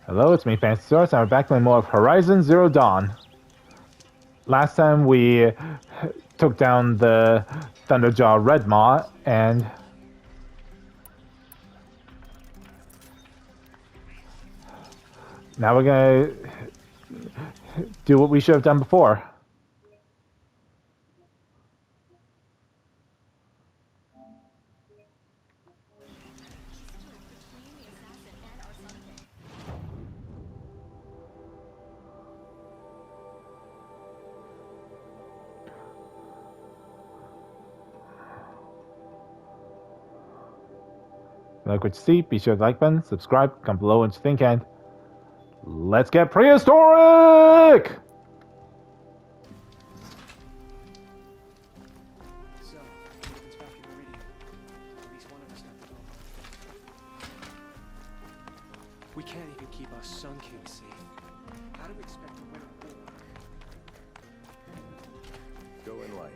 Hello, it's me, Fancy Source, and we're back playing more of Horizon Zero Dawn. Last time we took down the Thunderjaw Red Maw, and now we're gonna do what we should have done before. Like what you see, be sure to like button, subscribe, comment below what you think, and let's get prehistoric! So, everything's back in Meridian. At least one of us got to go. We can't even keep our Sun King safe. How do we expect to win a war? Go in light.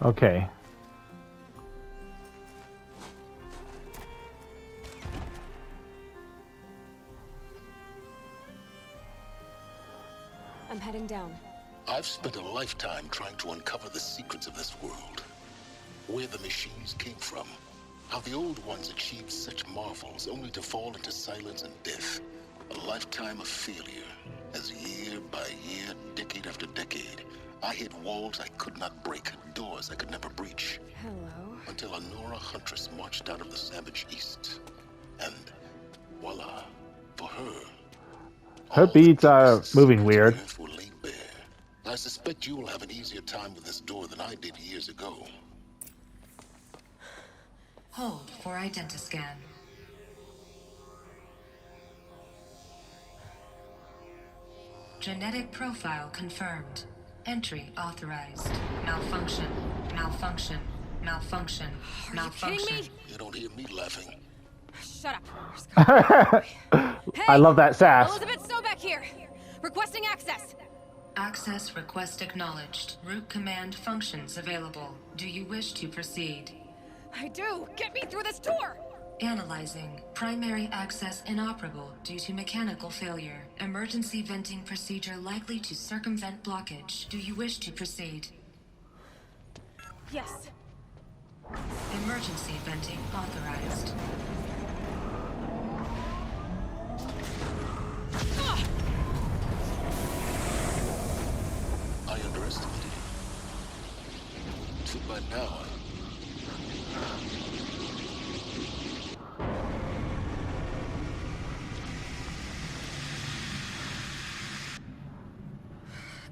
Okay. I'm heading down. I've spent a lifetime trying to uncover the secrets of this world. Where the machines came from. How the old ones achieved such marvels only to fall into silence and death. A lifetime of failure. As year by year, decade after decade, I hit walls I could not break, doors I could never breach. Hello. Until a Nora huntress marched out of the savage east. And voila, for her. Her beads are moving weird. Were laid bare. I suspect you will have an easier time with this door than I did years ago. Hold for identiscan. Genetic profile confirmed. Entry authorized. Malfunction. Malfunction. Malfunction. Are Malfunction. you kidding me? You don't hear me laughing. Shut up. I love that sass. Elizabeth Sobek here. Requesting access. Access request acknowledged. Root command functions available. Do you wish to proceed? I do. Get me through this door. Analyzing. Primary access inoperable due to mechanical failure. Emergency venting procedure likely to circumvent blockage. Do you wish to proceed? Yes. Emergency venting authorized. I underestimated you. Too bad now.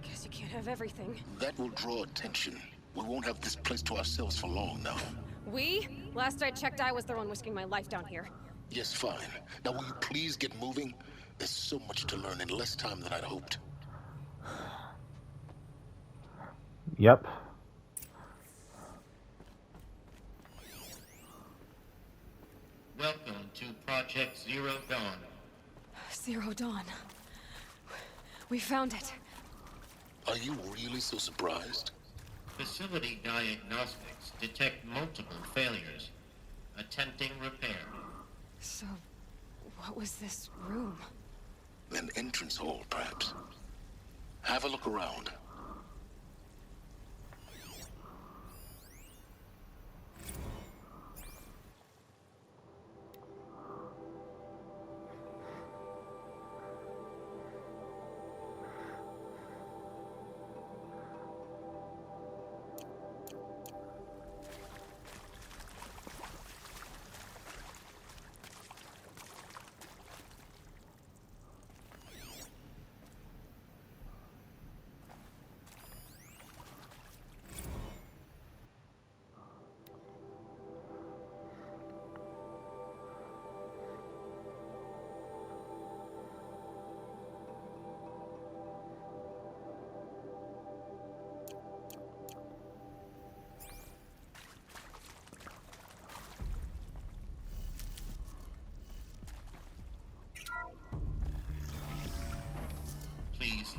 Guess you can't have everything. That will draw attention. We won't have this place to ourselves for long now. We? Last I checked, I was the one risking my life down here. Yes, fine. Now will you please get moving? There's so much to learn in less time than I'd hoped. Yep. Welcome to Project Zero Dawn. Zero Dawn. We found it. Are you really so surprised? Facility diagnostics detect multiple failures. Attempting repair. So, what was this room? An entrance hall, perhaps. Have a look around.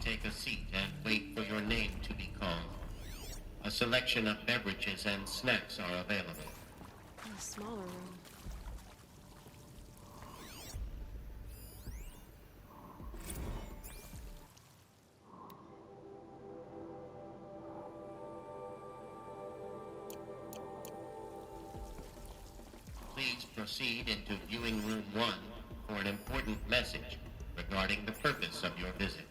take a seat and wait for your name to be called. A selection of beverages and snacks are available. A smaller room. Please proceed into viewing room 1 for an important message regarding the purpose of your visit.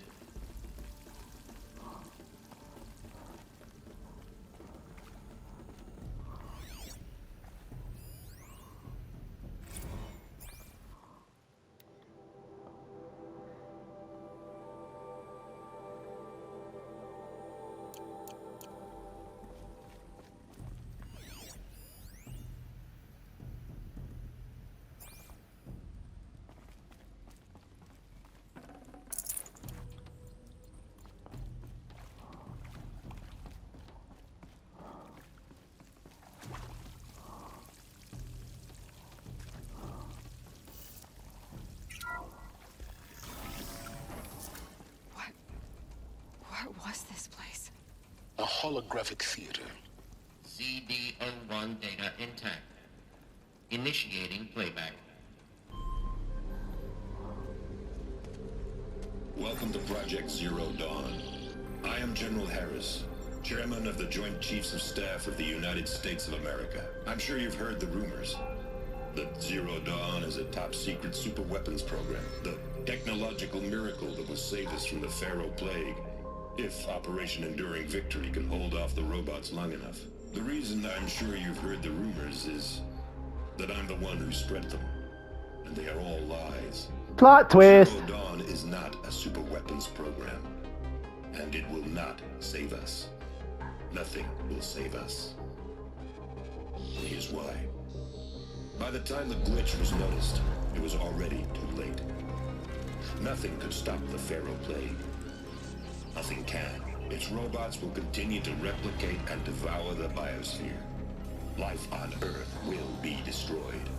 What was this place? A holographic theater. ZD-01 data intact. Initiating playback. Welcome to Project Zero Dawn. I am General Harris, Chairman of the Joint Chiefs of Staff of the United States of America. I'm sure you've heard the rumors that Zero Dawn is a top-secret superweapons program, the technological miracle that will save us from the Pharaoh Plague, if Operation Enduring Victory can hold off the robots long enough. The reason I'm sure you've heard the rumors is that I'm the one who spread them, and they are all lies. Plot twist. Zero Dawn is not a superweapons program, and it will not save us. Nothing will save us. Here's why. By the time the glitch was noticed, it was already too late. Nothing could stop the Pharaoh Plague. Nothing can. Its robots will continue to replicate and devour the biosphere. Life on Earth will be destroyed.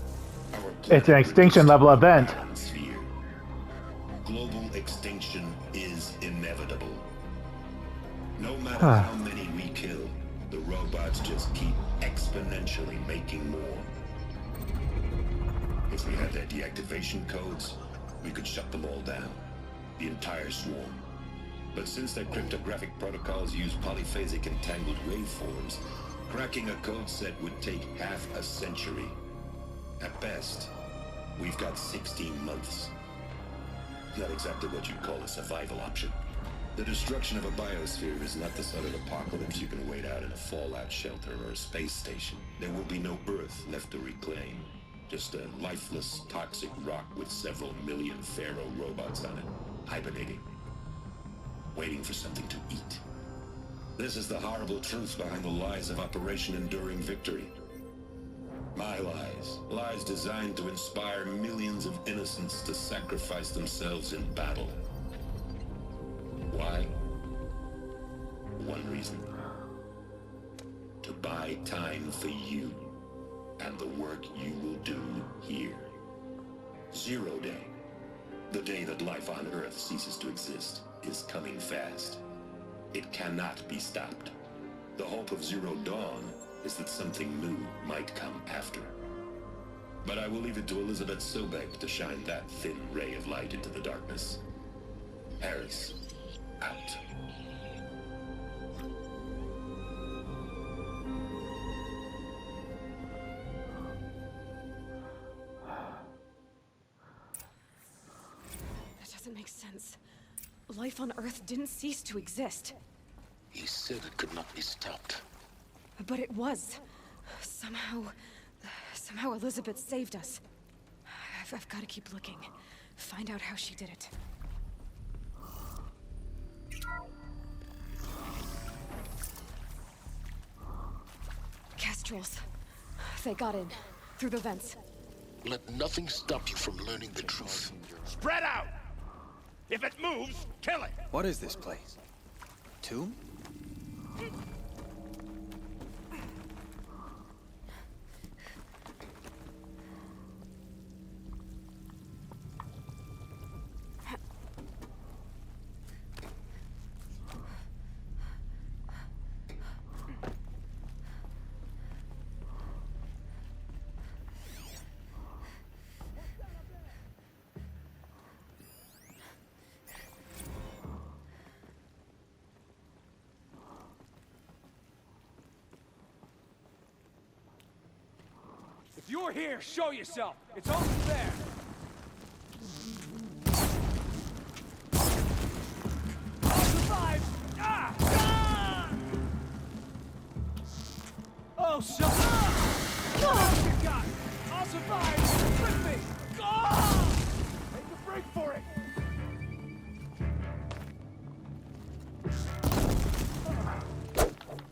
Our It's an extinction level event. Sphere. Global extinction is inevitable. No matter how many we kill, the robots just keep exponentially making more. If we had their deactivation codes, we could shut them all down. The entire swarm. But since their cryptographic protocols use polyphasic entangled waveforms, cracking a code set would take half a century. At best, we've got 16 months. Not exactly what you'd call a survival option. The destruction of a biosphere is not the sort of apocalypse you can wait out in a fallout shelter or a space station. There will be no Earth left to reclaim. Just a lifeless, toxic rock with several million Pharaoh robots on it, hibernating. Waiting for something to eat. This is the horrible truth behind the lies of Operation Enduring Victory. My lies. Lies designed to inspire millions of innocents to sacrifice themselves in battle. Why? One reason. To buy time for you and the work you will do here. Zero Day. The day that life on Earth ceases to exist is coming fast. It cannot be stopped. The hope of Zero Dawn is that something new might come after. But I will leave it to Elizabeth Sobek to shine that thin ray of light into the darkness. Harris, out. That doesn't make sense. Life on Earth didn't cease to exist. He said it could not be stopped. But it was. Somehow Elizabeth saved us. I've got to keep looking. Find out how she did it. Kestrels. They got in. Through the vents. Let nothing stop you from learning the truth. Spread out! If it moves, kill it! What is this place? Tomb? If you're here, show yourself. It's over there. I'll survive. Ah! Ah! Oh, shut up! Oh, you got it. I'll survive. With me. Ah! Make a break for it.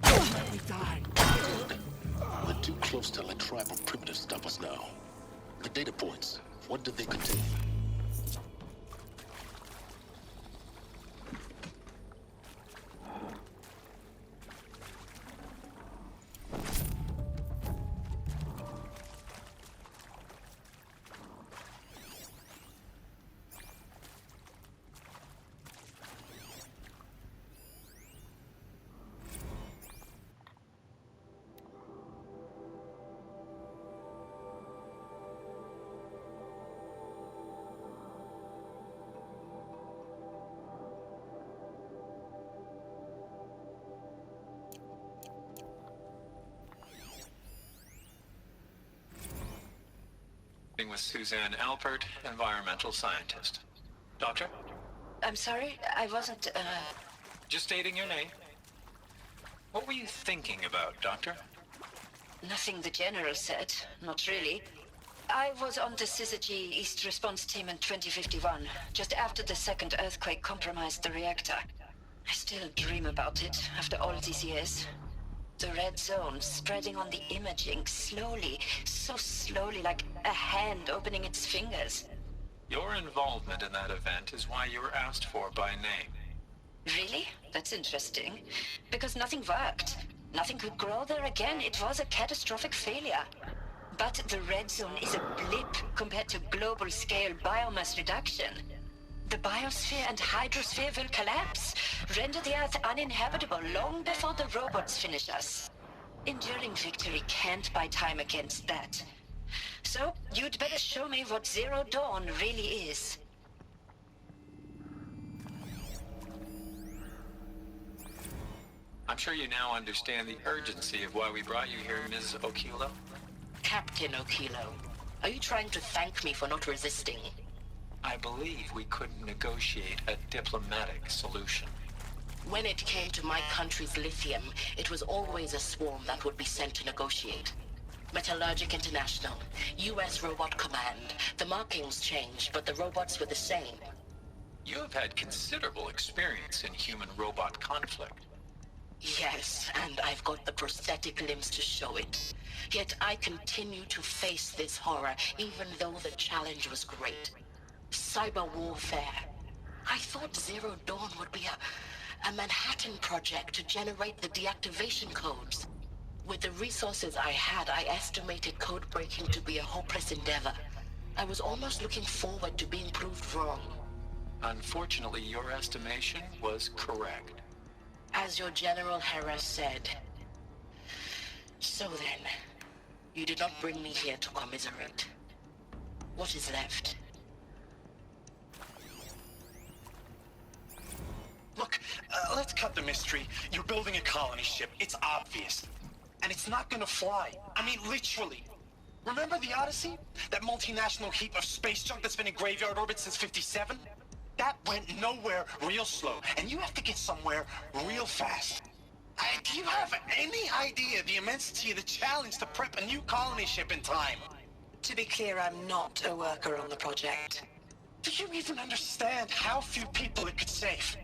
Let me die. We're too close to let tribal primitives stop us now. The data points, what do they contain? With Suzanne Alpert, environmental scientist. Doctor? I'm sorry, I wasn't, Just stating your name. What were you thinking about, Doctor? nothing the General said. Not really. I was on the Syzygy East Response Team in 2051, just after the second earthquake compromised the reactor. I still dream about it, after all these years. The red zone spreading on the imaging, slowly, so slowly, like a hand opening its fingers. Your involvement in that event is why you were asked for by name. Really? That's interesting. Because nothing worked. Nothing could grow there again. It was a catastrophic failure. But the red zone is a blip compared to global-scale biomass reduction. The biosphere and hydrosphere will collapse, render the Earth uninhabitable long before the robots finish us. Enduring victory can't buy time against that. So, you'd better show me what Zero Dawn really is. I'm sure you now understand the urgency of why we brought you here, Ms. Okilo. Captain Okilo, are you trying to thank me for not resisting? I believe we couldn't negotiate a diplomatic solution. When it came to my country's lithium, it was always a swarm that would be sent to negotiate. Metallurgic International, US Robot Command. The markings changed, but the robots were the same. You have had considerable experience in human-robot conflict. Yes, and I've got the prosthetic limbs to show it. Yet I continue to face this horror, even though the challenge was great. Cyber warfare. I thought Zero Dawn would be a Manhattan project to generate the deactivation codes. With the resources I had, I estimated code breaking to be a hopeless endeavor. I was almost looking forward to being proved wrong. Unfortunately, your estimation was correct. As your General Hera said. So then, you did not bring me here to commiserate. What is left? Look, let's cut the mystery. You're building a colony ship. It's obvious. And it's not gonna fly. I mean, literally. Remember the Odyssey? That multinational heap of space junk that's been in graveyard orbit since 57? That went nowhere real slow. And you have to get somewhere real fast. Do you have any idea the immensity of the challenge to prep a new colony ship in time? To be clear, I'm not a worker on the project. Do you even understand how few people it could save?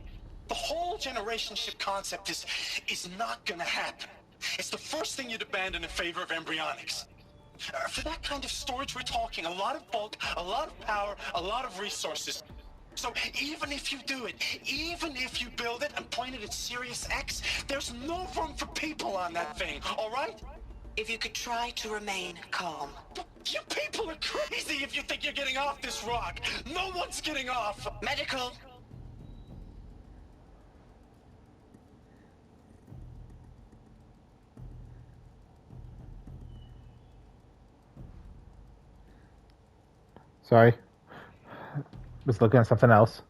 The whole generation ship concept is not gonna happen. It's the first thing you'd abandon in favor of embryonics. For that kind of storage, we're talking a lot of bulk, a lot of power, a lot of resources. So even if you do it, even if you build it and point it at Sirius X, there's no room for people on that thing, all right? If you could try to remain calm. You people are crazy if you think you're getting off this rock. No one's getting off. Medical! Sorry. Was looking at something else.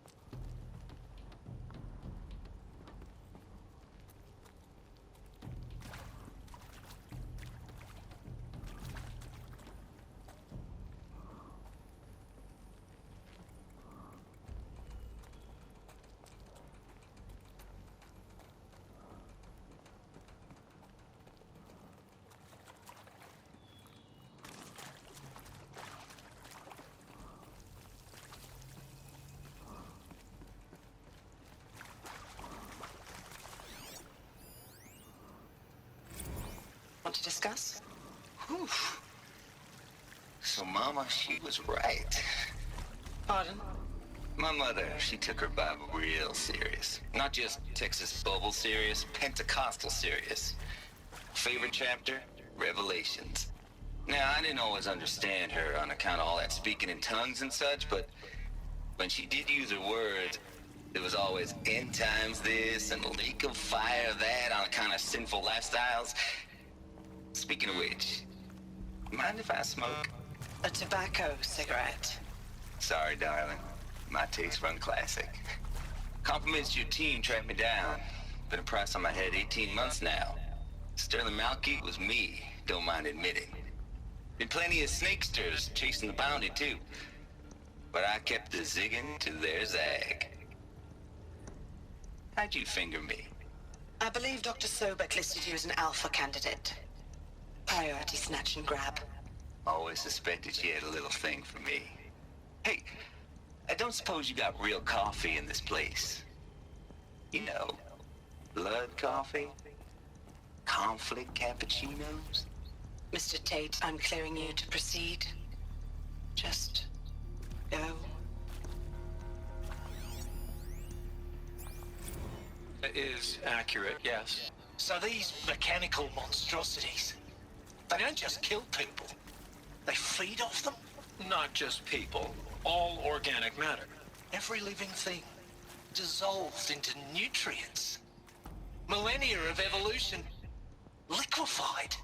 discuss? Whew. So Mama, she was right. Pardon? My mother, she took her Bible real serious. Not just Texas Bible serious, Pentecostal serious. Favorite chapter? Revelations. Now, I didn't always understand her on account of all that speaking in tongues and such, but when she did use her words, it was always end times this and lake of fire that on account of sinful lifestyles. Speaking of which, mind if I smoke? A tobacco cigarette. Sorry, darling. My taste run classic. Compliments to your team tracked me down. Been a price on my head 18 months now. Sterling Malky was me, don't mind admitting. Been plenty of snakesters chasing the bounty too. But I kept the zigging to their zag. How'd you finger me? I believe Dr. Sobek listed you as an alpha candidate. Priority snatch and grab. Always suspected she had a little thing for me. Hey, I don't suppose you got real coffee in this place? You know, blood coffee? Conflict cappuccinos? Mr. Tate, I'm clearing you to proceed. Just go. That is accurate, yes. So these mechanical monstrosities, they don't just kill people. They feed off them. Not just people, all organic matter. Every living thing dissolved into nutrients. Millennia of evolution liquefied.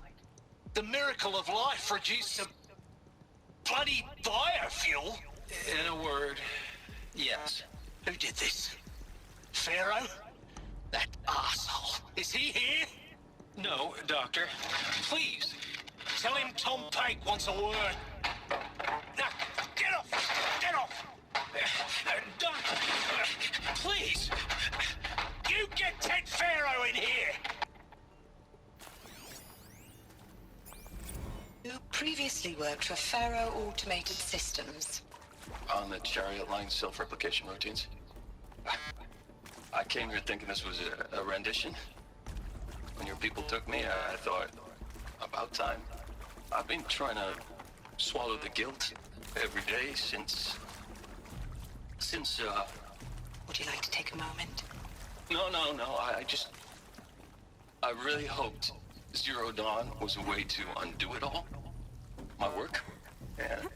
The miracle of life reduced to bloody biofuel. In a word, yes. Who did this? Pharaoh? That asshole. Is he here? No, Doctor. Please. Tell him Tom Pate wants a word. Now, get off! Get off! Doctor, please. You get Ted Pharaoh in here! You previously worked for Pharaoh Automated Systems. On the Chariot Line self-replication routines. I came here thinking this was a rendition. When your people took me, I thought, about time. I've been trying to swallow the guilt every day since... Would you like to take a moment? No, I really hoped Zero Dawn was a way to undo it all. My work. And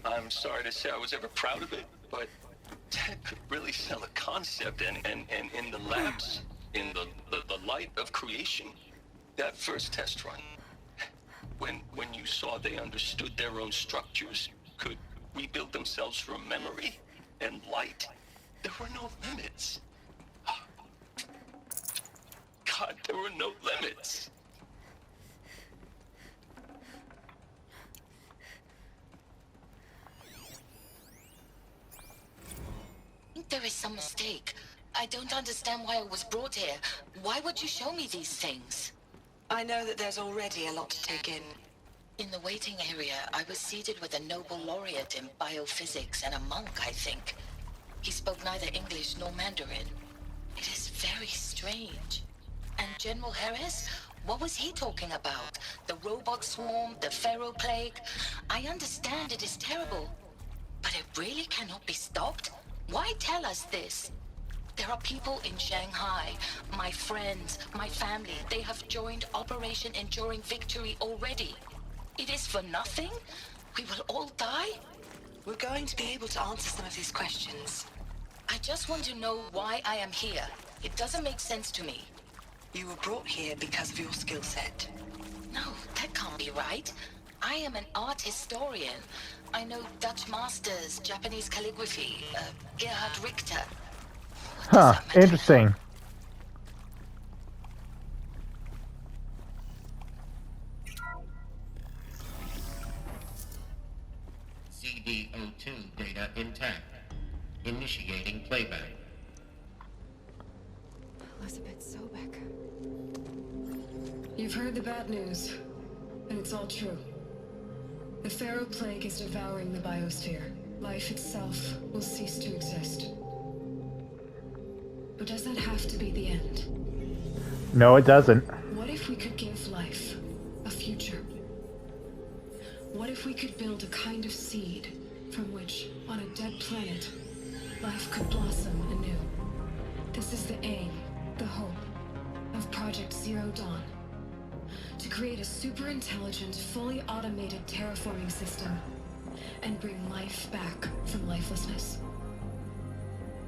I'm sorry to say I was ever proud of it, but Ted could really sell a concept, and in the labs, in the light of creation, that first test run, when you saw they understood their own structures, could rebuild themselves from memory and light, there were no limits. God, there were no limits. I think there is some mistake. I don't understand why I was brought here. Why would you show me these things? I know that there's already a lot to take in. In the waiting area, I was seated with a Nobel laureate in biophysics and a monk, I think. He spoke neither English nor Mandarin. It is very strange. And General Harris? What was he talking about? The robot swarm, the Pharaoh plague? I understand it is terrible. But it really cannot be stopped? Why tell us this? There are people in Shanghai, my friends, my family. They have joined Operation Enduring Victory already. It is for nothing? We will all die? We're going to be able to answer some of these questions. I just want to know why I am here. It doesn't make sense to me. You were brought here because of your skill set. No, that can't be right. I am an art historian. I know Dutch masters, Japanese calligraphy, Gerhard Richter. Huh, interesting. CD02 data intact. Initiating playback. Elizabeth Sobek. You've heard the bad news, and it's all true. The Pharaoh plague is devouring the biosphere. Life itself will cease to exist. But does that have to be the end? No, it doesn't. What if we could give life a future. What if we could build a kind of seed from which, on a dead planet, life could blossom anew? This is the aim, the hope, of Project Zero Dawn. To create a super-intelligent, fully automated terraforming system and bring life back from lifelessness.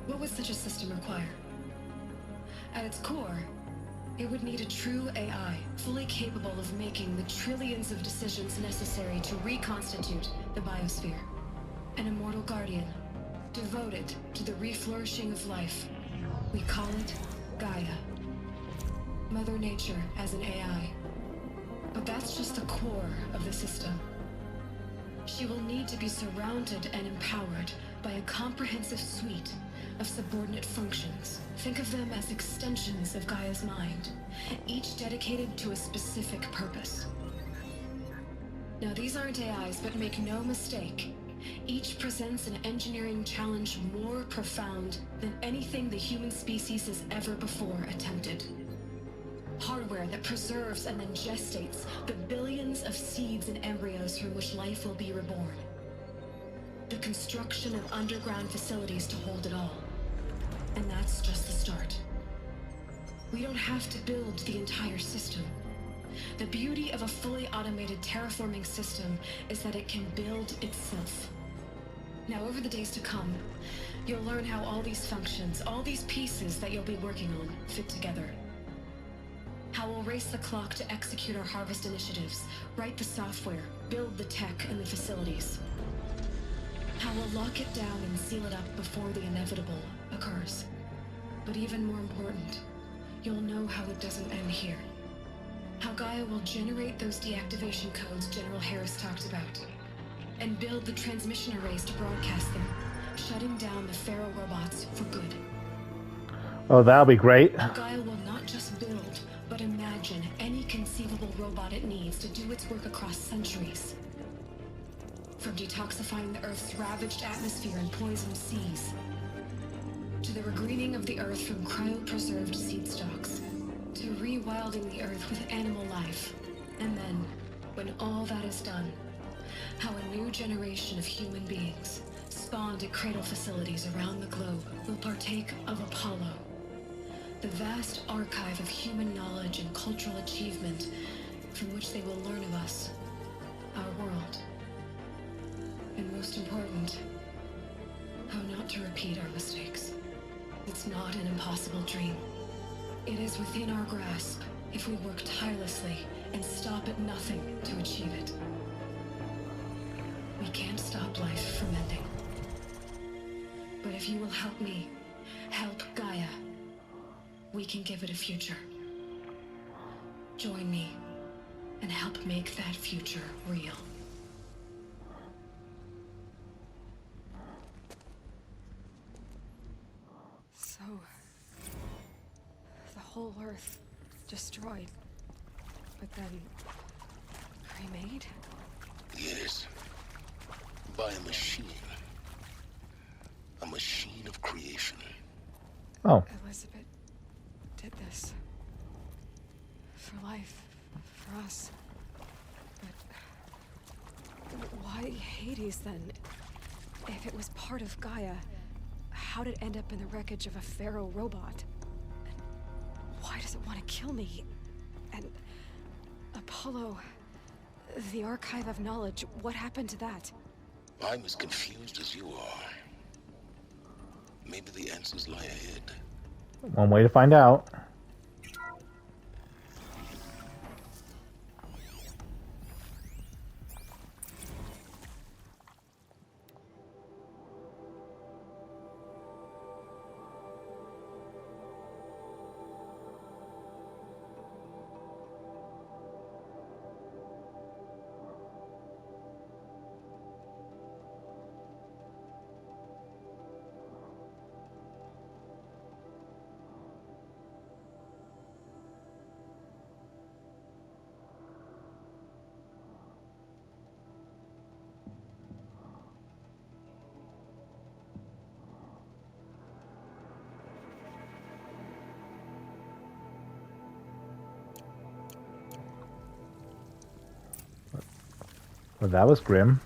What would such a system require? At its core, it would need a true AI, fully capable of making the trillions of decisions necessary to reconstitute the biosphere. An immortal guardian, devoted to the reflourishing of life. We call it Gaia. Mother Nature as an AI. But that's just the core of the system. She will need to be surrounded and empowered by a comprehensive suite of subordinate functions. Think of them as extensions of Gaia's mind, each dedicated to a specific purpose. Now, these aren't AIs, but make no mistake, each presents an engineering challenge more profound than anything the human species has ever before attempted. Hardware that preserves and then gestates the billions of seeds and embryos from which life will be reborn. The construction of underground facilities to hold it all. And that's just the start. We don't have to build the entire system. The beauty of a fully automated terraforming system is that it can build itself. Now, over the days to come, you'll learn how all these functions, all these pieces that you'll be working on, fit together. How we'll race the clock to execute our harvest initiatives, write the software, build the tech and the facilities. How we'll lock it down and seal it up before the inevitable occurs. But even more important, you'll know how it doesn't end here. How Gaia will generate those deactivation codes General Harris talked about, and build the transmission arrays to broadcast them, shutting down the Pharaoh robots for good. Oh, that'll be great. How Gaia will not just build, but imagine any conceivable robot it needs to do its work across centuries. From detoxifying the Earth's ravaged atmosphere and poisoned seas, to the regreening of the Earth from cryopreserved seed stalks, to rewilding the Earth with animal life. And then, when all that is done, how a new generation of human beings, spawned at cradle facilities around the globe, will partake of Apollo, the vast archive of human knowledge and cultural achievement from which they will learn of us, our world. And most important, how not to repeat our mistakes. It's not an impossible dream. It is within our grasp if we work tirelessly and stop at nothing to achieve it. We can't stop life from ending. But if you will help me, help Gaia, we can give it a future. Join me and help make that future real. So, the whole Earth destroyed, but then remade? Yes. By a machine. A machine of creation. Oh. Elizabeth did this. For life. For us. But why Hades then? If it was part of Gaia, how did it end up in the wreckage of a Pharaoh robot? And why does it want to kill me? And Apollo, the archive of knowledge, what happened to that? I'm as confused as you are. Maybe the answers lie ahead. One way to find out. Well, that was grim.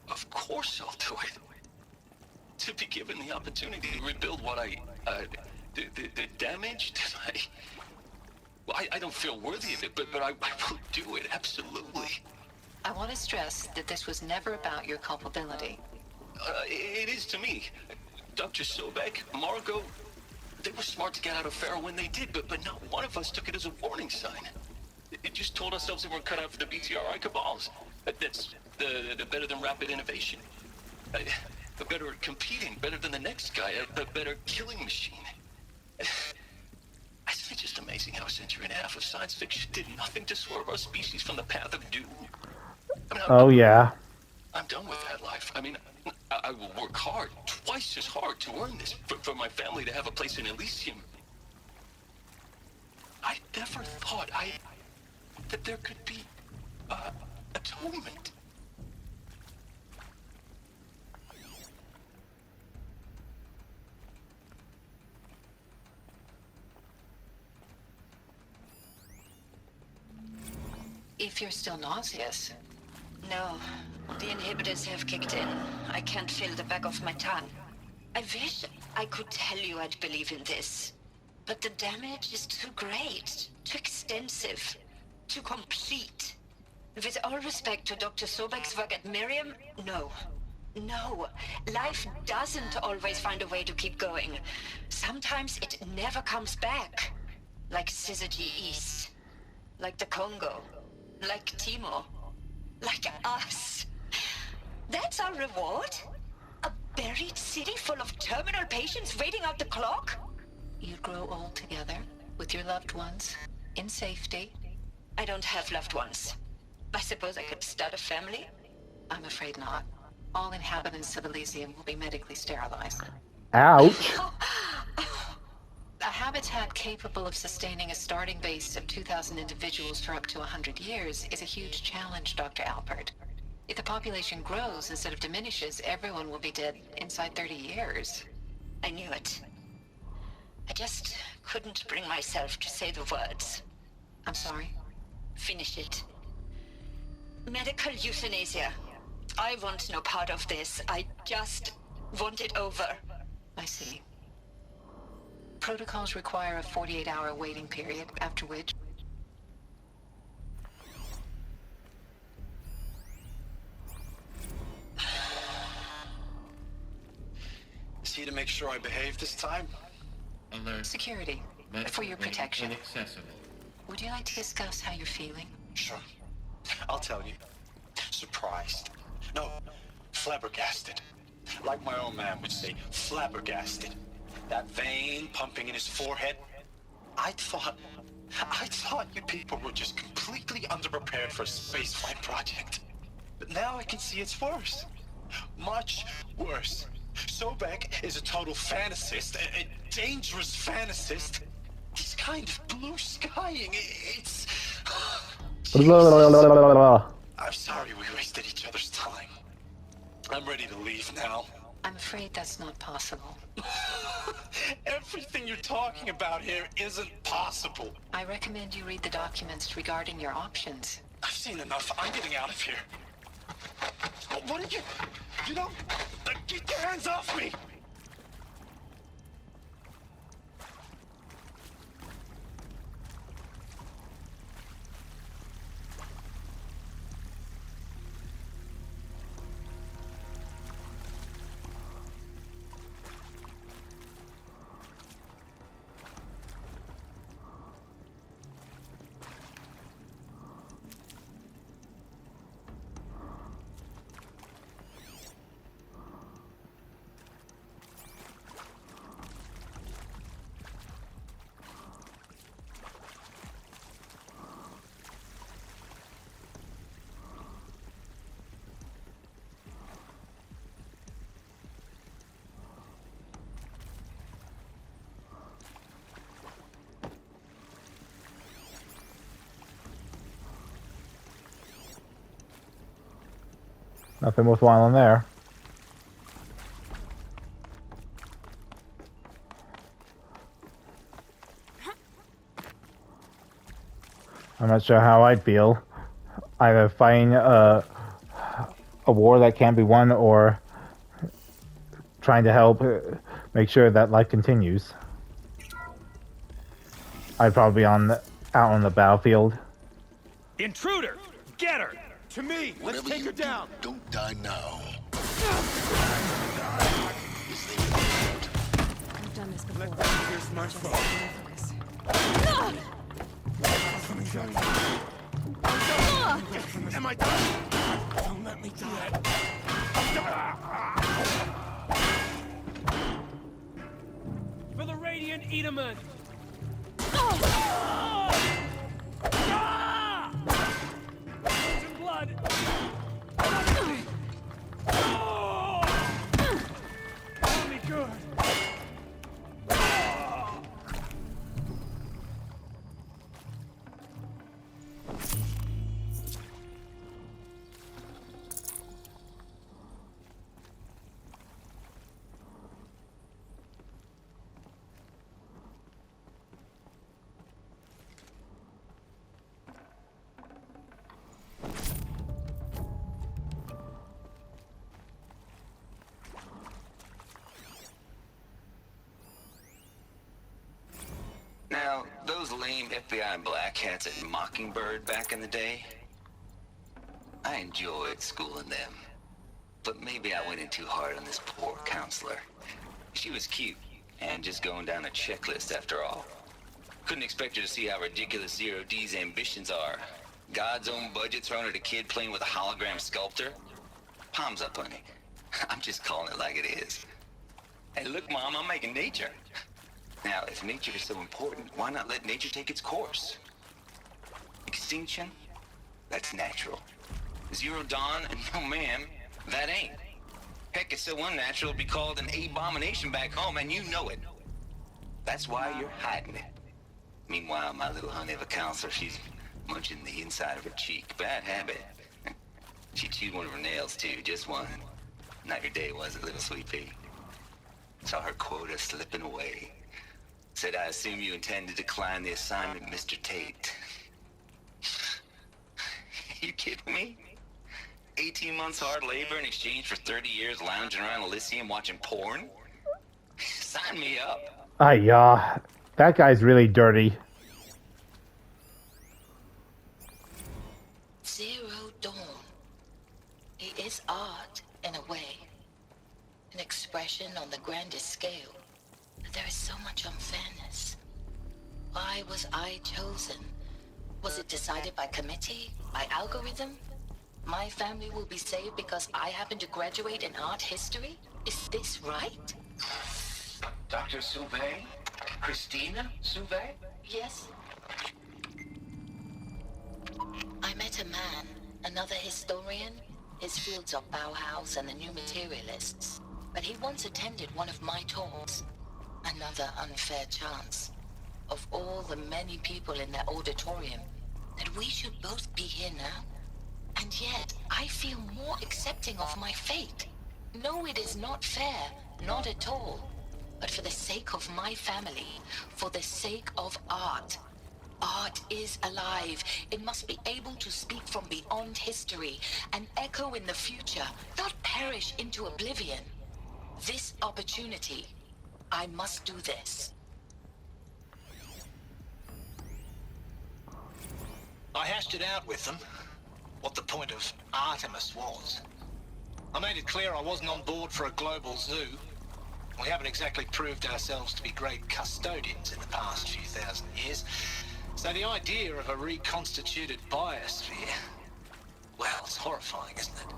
Of course I'll do it. To be given the opportunity to rebuild what the damage that well, I don't feel worthy of it, but I will do it, absolutely. I want to stress that this was never about your culpability. It is to me. Dr. Sobek, Margot, they were smart to get out of Pharaoh when they did, but not one of us took it as a warning sign. It just told ourselves that we're cut out for the BTRI cabals. That's the better than rapid innovation. The better at competing, better than the next guy, a better killing machine. It's just amazing how a century and a half of science fiction did nothing to swerve our species from the path of doom. I mean, Oh, yeah. I'm done with that life. I mean, I will work hard, twice as hard to earn this, for my family to have a place in Elysium. I never thought that there could be atonement. If you're still nauseous. No, the inhibitors have kicked in. I can't feel the back of my tongue. I wish I could tell you I'd believe in this. But the damage is too great, too extensive, too complete. With all respect to Dr. Sobek's work at Miriam, no. No, life doesn't always find a way to keep going. Sometimes it never comes back. Like Syzygy East. Like the Congo. Like Timor. Like us. That's our reward? A buried city full of terminal patients waiting out the clock? You'd grow old together, with your loved ones, in safety. I don't have loved ones. I suppose I could start a family? I'm afraid not. All inhabitants of Elysium will be medically sterilized. Ouch. A habitat capable of sustaining a starting base of 2,000 individuals for up to 100 years is a huge challenge, Dr. Alpert. If the population grows instead of diminishes, everyone will be dead inside 30 years. I knew it. I just couldn't bring myself to say the words. I'm sorry? Finish it. Medical euthanasia. I want no part of this. I just want it over. I see. Protocols require a 48-hour waiting period, after which... Is he to make sure I behave this time? Alert. Security, for your protection. Inaccessible. Would you like to discuss how you're feeling? Sure. I'll tell you. Surprised. No, flabbergasted. Like my own man would say, flabbergasted. That vein pumping in his forehead. I thought you people were just completely underprepared for a spaceflight project. But now I can see it's worse. Much worse. Sobek is a total fantasist, a dangerous fantasist. He's kind of blue skying. It's... I'm sorry we wasted each other's time. I'm ready to leave now. I'm afraid that's not possible. Everything you're talking about here isn't possible. I recommend you read the documents regarding your options. I've seen enough. I'm getting out of here. What did you... You don't... Get your hands off me! Nothing worthwhile in there. I'm not sure how I'd feel. Either fighting a war that can't be won or trying to help make sure that life continues. I'd probably be out on the battlefield. Intruder! Get her! To me! Let's Whatever take you her down! Don't die now. I've done this before. Here's my Just phone. focus. Am I done? Don't let me die. For the Radiant Edaman! Frozen blood! Help me good! Now, those lame FBI black hats at Mockingbird back in the day, I enjoyed schooling them. But maybe I went in too hard on this poor counselor. She was cute, and just going down a checklist after all. Couldn't expect her to see how ridiculous Zero D's ambitions are. God's own budget thrown at a kid playing with a hologram sculptor? Palms up, honey. I'm just calling it like it is. Hey, look, Mom, I'm making nature. Now, if nature is so important, why not let nature take its course? Extinction? That's natural. Zero Dawn? No, ma'am, that ain't. Heck, it's so unnatural it'd be called an abomination back home, and you know it. That's why you're hiding it. Meanwhile, my little honey of a counselor, she's munching the inside of her cheek. Bad habit. She chewed one of her nails, too, just one. Not your day, was it, little sweet pea? Saw her quota slipping away. Said, I assume you intend to decline the assignment, Mr. Tate. You kidding me? 18 months hard labor in exchange for 30 years lounging around Elysium watching porn? Sign me up. Yeah. That guy's really dirty. Zero Dawn. It is art, in a way. An expression on the grandest scale. But there is so much unfairness. Why was I chosen? Was it decided by committee? By algorithm? My family will be saved because I happen to graduate in art history? Is this right? Dr. Sauvé? Christina Sauvé? Yes. I met a man, another historian. His fields are Bauhaus and the New Materialists. But he once attended one of my talks. Another unfair chance. Of all the many people in that auditorium, that we should both be here now. And yet, I feel more accepting of my fate. No, it is not fair. Not at all. But for the sake of my family, for the sake of art. Art is alive. It must be able to speak from beyond history and echo in the future, not perish into oblivion. This opportunity, I must do this. I hashed it out with them, what the point of Artemis was. I made it clear I wasn't on board for a global zoo. We haven't exactly proved ourselves to be great custodians in the past few thousand years. So the idea of a reconstituted biosphere, well, it's horrifying, isn't it?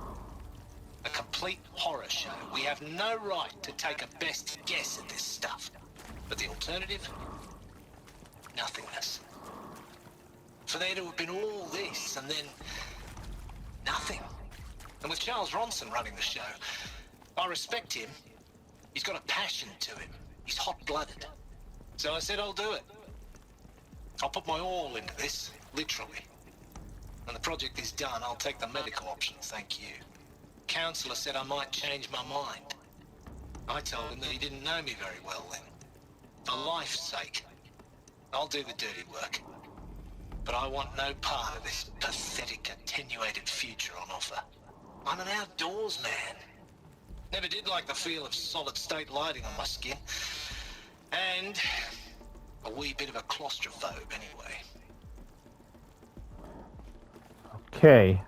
A complete horror show. We have no right to take a best guess at this stuff. But the alternative? Nothingness. For there to have been all this and then nothing. And with Charles Ronson running the show, I respect him. He's got a passion to him. He's hot-blooded. So I said I'll do it. I'll put my all into this, literally. When the project is done, I'll take the medical option, thank you. Counselor said I might change my mind. I told him that he didn't know me very well then. For life's sake, I'll do the dirty work. But I want no part of this pathetic, attenuated future on offer. I'm an outdoors man. Never did like the feel of solid-state lighting on my skin. And a wee bit of a claustrophobe, anyway. Okay.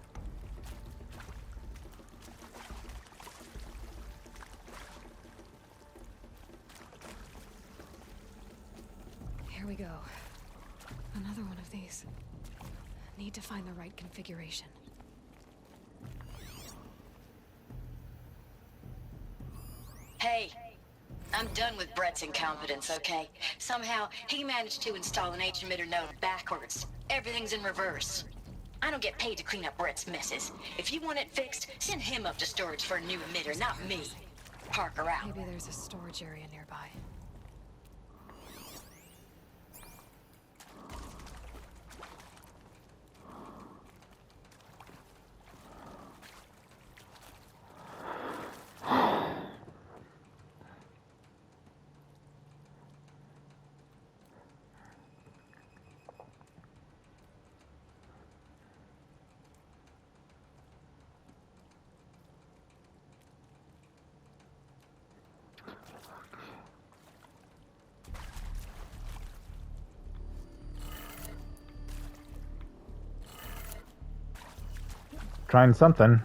Here we go. Another one of these. Need to find the right configuration. Hey, I'm done with Brett's incompetence, okay? Somehow, he managed to install an H-emitter node backwards. Everything's in reverse. I don't get paid to clean up Brett's messes. If you want it fixed, send him up to storage for a new emitter, not me. Parker out. Maybe there's a storage area nearby. Trying something.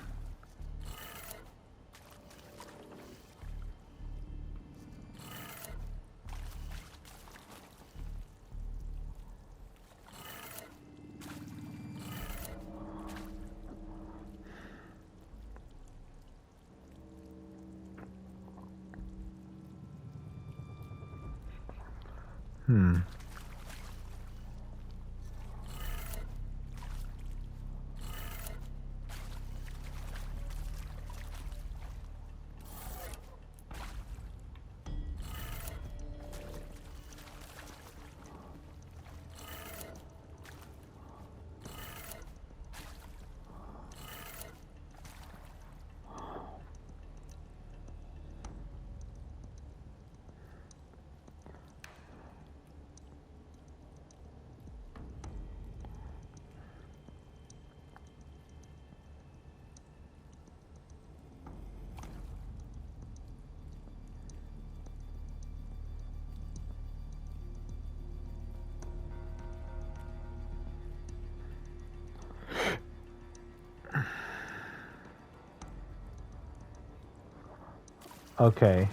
Okay.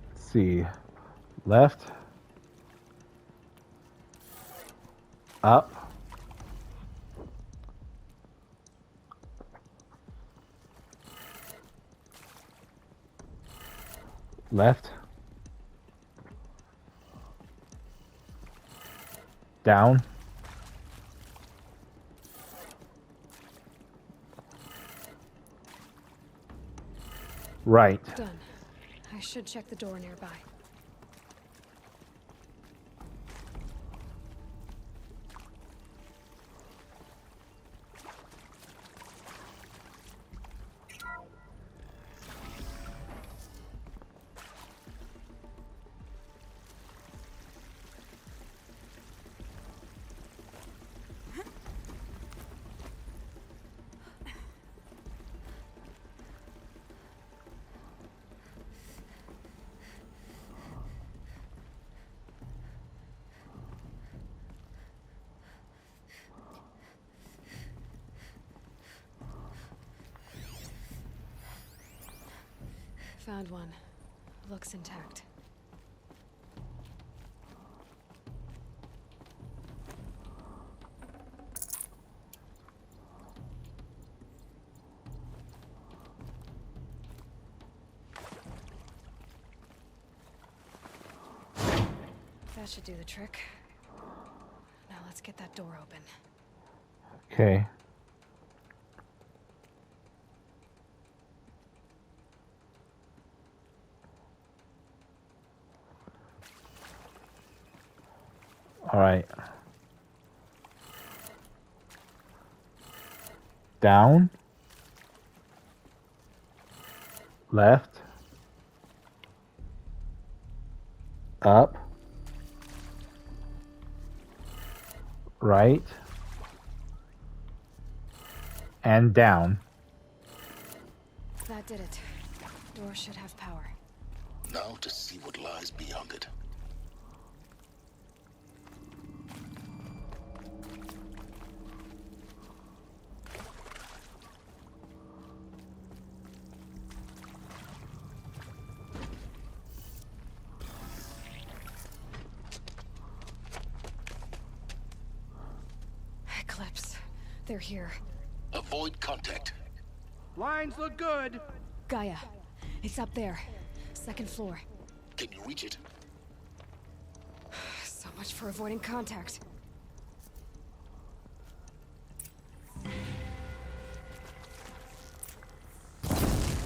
Let's see. Left. Up. Left. Down. Right. Done. I should check the door nearby. Found one. Looks intact. That should do the trick. Now let's get that door open. Okay. All right. Down. Left. Up. Right. And down. That did it. Door should have power. Now to see what lies beyond it. Eclipse. They're here. Avoid contact. Lines look good. Gaia. It's up there. Second floor. Can you reach it? So much for avoiding contact.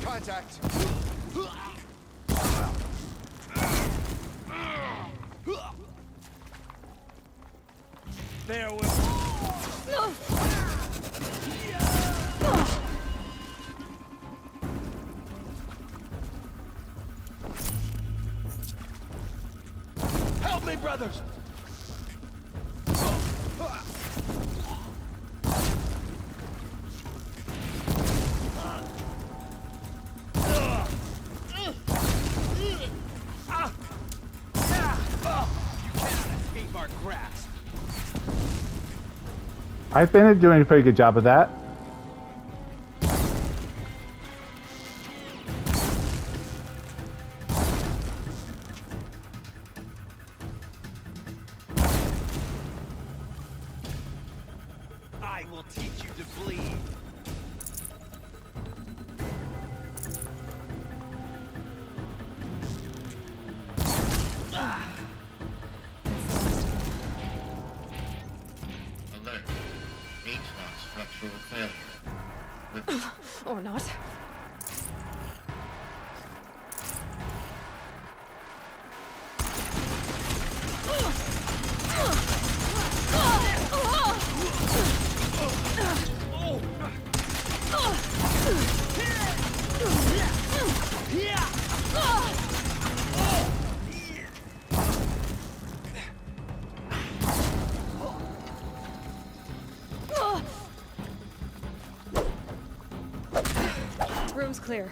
Contact. There was. Help me, brothers! I've been doing a pretty good job of that. I will teach you to bleed. Alert. H-lock structural failure. Or not. Room's clear.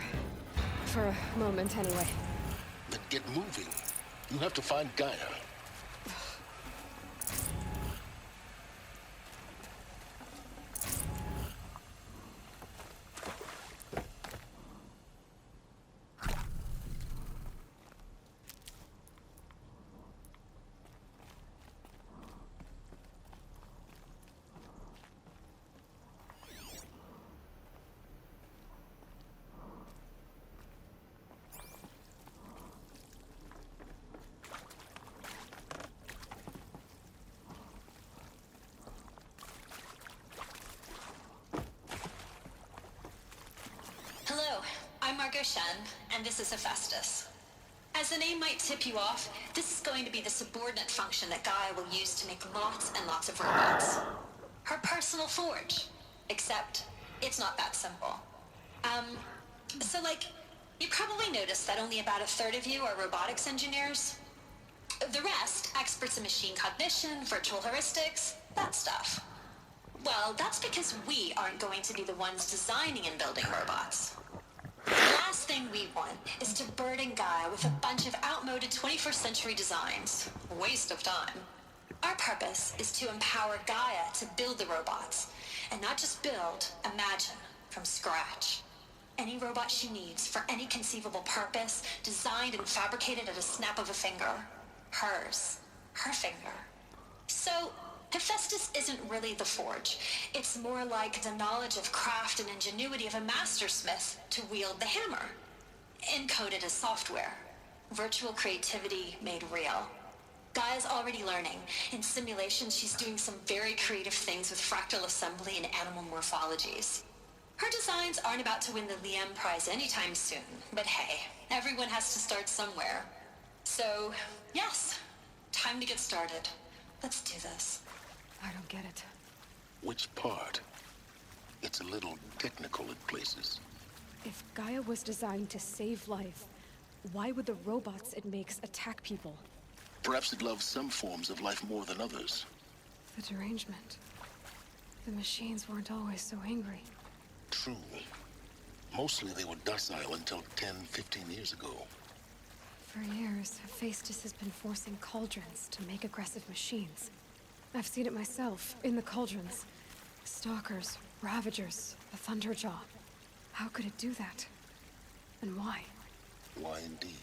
For a moment, anyway. Then get moving. You have to find Gaia. I'm Margot Shen, and this is Hephaestus. As the name might tip you off, this is going to be the subordinate function that Gaia will use to make lots and lots of robots. Her personal forge. Except, it's not that simple. You probably noticed that only about a third of you are robotics engineers. The rest, experts in machine cognition, virtual heuristics, that stuff. Well, that's because we aren't going to be the ones designing and building robots. The last thing we want is to burden Gaia with a bunch of outmoded 21st century designs. A waste of time. Our purpose is to empower Gaia to build the robots. And not just build, imagine, from scratch. Any robot she needs for any conceivable purpose, designed and fabricated at a snap of a finger. Hers. Her finger. So, Hephaestus isn't really the forge. It's more like the knowledge of craft and ingenuity of a mastersmith to wield the hammer. Encoded as software. Virtual creativity made real. Gaia's already learning. In simulations, she's doing some very creative things with fractal assembly and animal morphologies. Her designs aren't about to win the Liam Prize anytime soon, but hey, everyone has to start somewhere. So, yes, time to get started. Let's do this. I don't get it. Which part? It's a little technical at places. If Gaia was designed to save life, why would the robots it makes attack people? Perhaps it loves some forms of life more than others. The derangement. The machines weren't always so angry. True. Mostly they were docile until 10, 15 years ago. For years, Hephaestus has been forcing cauldrons to make aggressive machines. I've seen it myself, in the cauldrons. Stalkers, Ravagers, the Thunderjaw. How could it do that? And why? Why indeed?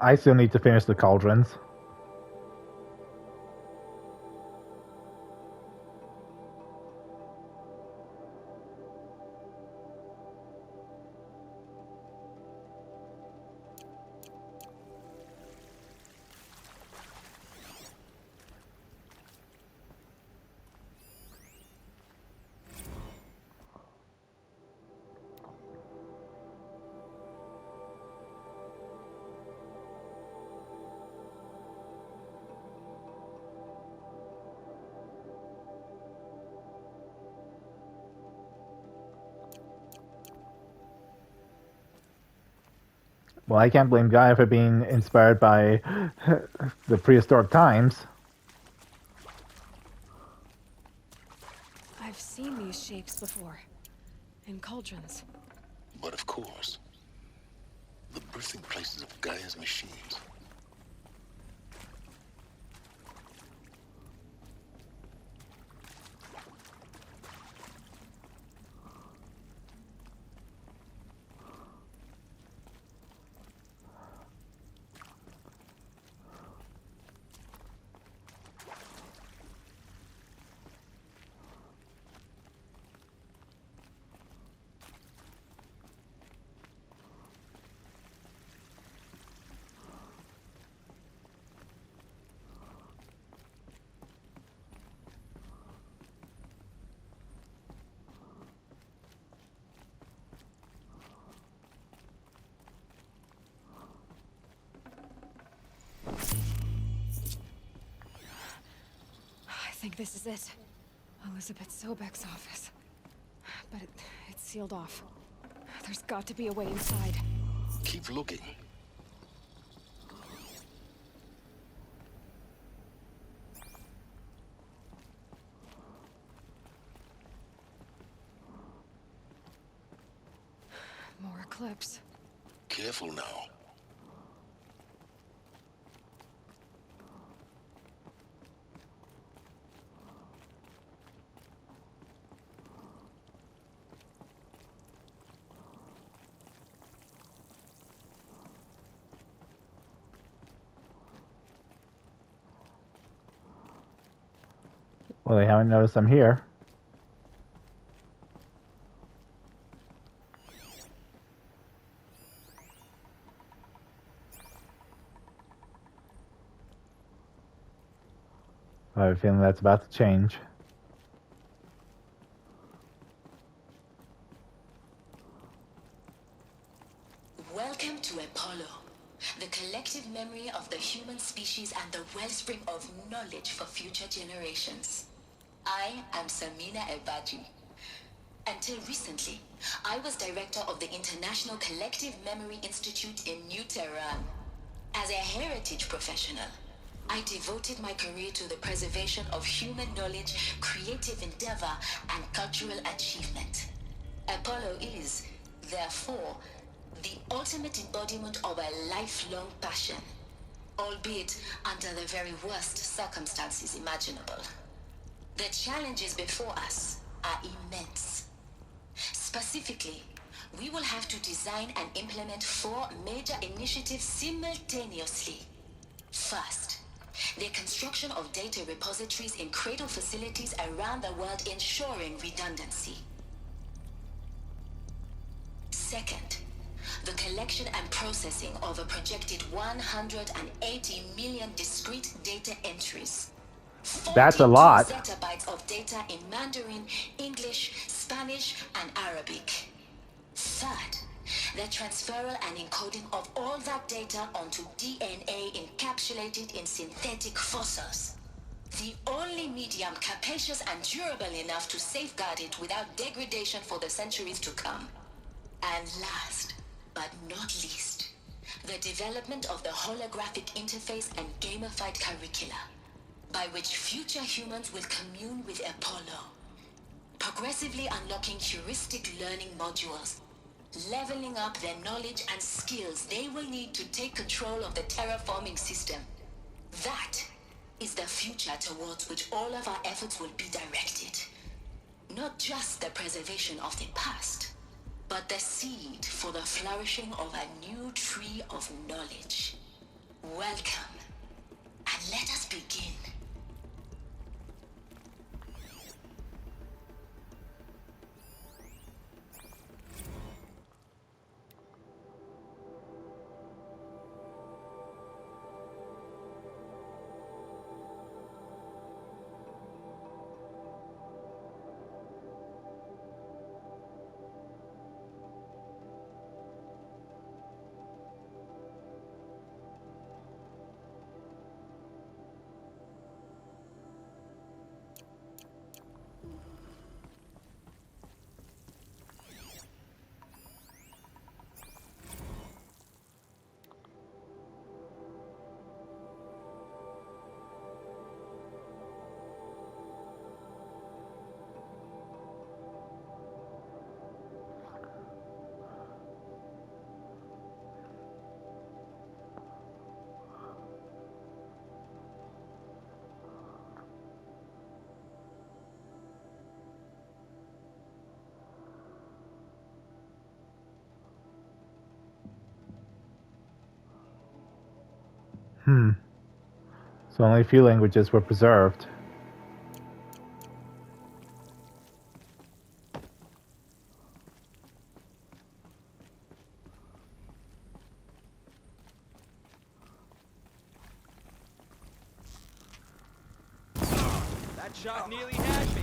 I still need to finish the cauldrons. Well, I can't blame Gaia for being inspired by the prehistoric times. I've seen these shapes before. In cauldrons. But of course, the birthing places of Gaia's machines. I think this is it. Elizabeth Sobek's office. But it's sealed off. There's got to be a way inside. Keep looking. More eclipse. Careful now. Well, they haven't noticed I'm here. I have a feeling that's about to change. Welcome to Apollo, the collective memory of the human species and the wellspring of knowledge for future generations. I am Samina Ebaji. Until recently, I was director of the International Collective Memory Institute in New Tehran. As a heritage professional, I devoted my career to the preservation of human knowledge, creative endeavor, and cultural achievement. Apollo is, therefore, the ultimate embodiment of a lifelong passion, albeit under the very worst circumstances imaginable. The challenges before us are immense. Specifically, we will have to design and implement 4 major initiatives simultaneously. First, the construction of data repositories in cradle facilities around the world, ensuring redundancy. Second, the collection and processing of a projected 180 million discrete data entries. That's a lot. 42 zettabytes of data in Mandarin, English, Spanish, and Arabic. Third, The transferal and encoding of all that data onto DNA encapsulated in synthetic fossils. The only medium capacious and durable enough to safeguard it without degradation for the centuries to come. And last, but not least, the development of the holographic interface and gamified curricula, by which future humans will commune with Apollo, progressively unlocking heuristic learning modules, leveling up their knowledge and skills they will need to take control of the terraforming system. That is the future towards which all of our efforts will be directed. Not just the preservation of the past, but the seed for the flourishing of a new tree of knowledge. Welcome, and let us begin. So only a few languages were preserved. That shot nearly had me.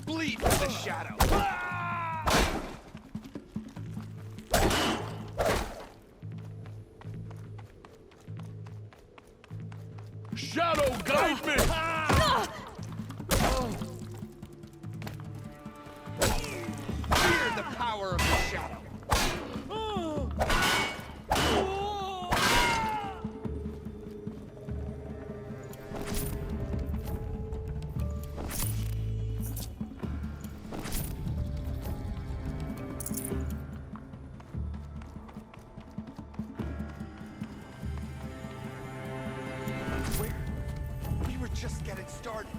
Bleed for the shadow. Shadow, guide me! Fear the power of the shadow. We were just getting started.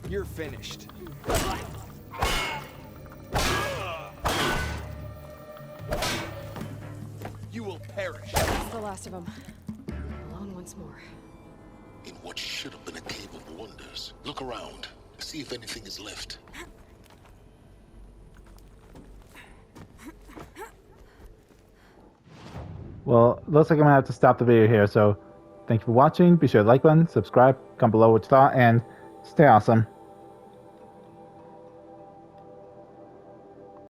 You're finished. You will perish. That's the last of them. Alone once more. In what should have been a cave of wonders. Look around. See if anything is left. Well, looks like I'm gonna have to stop the video here, so thank you for watching. Be sure to like button, subscribe, comment below what you thought, and stay awesome.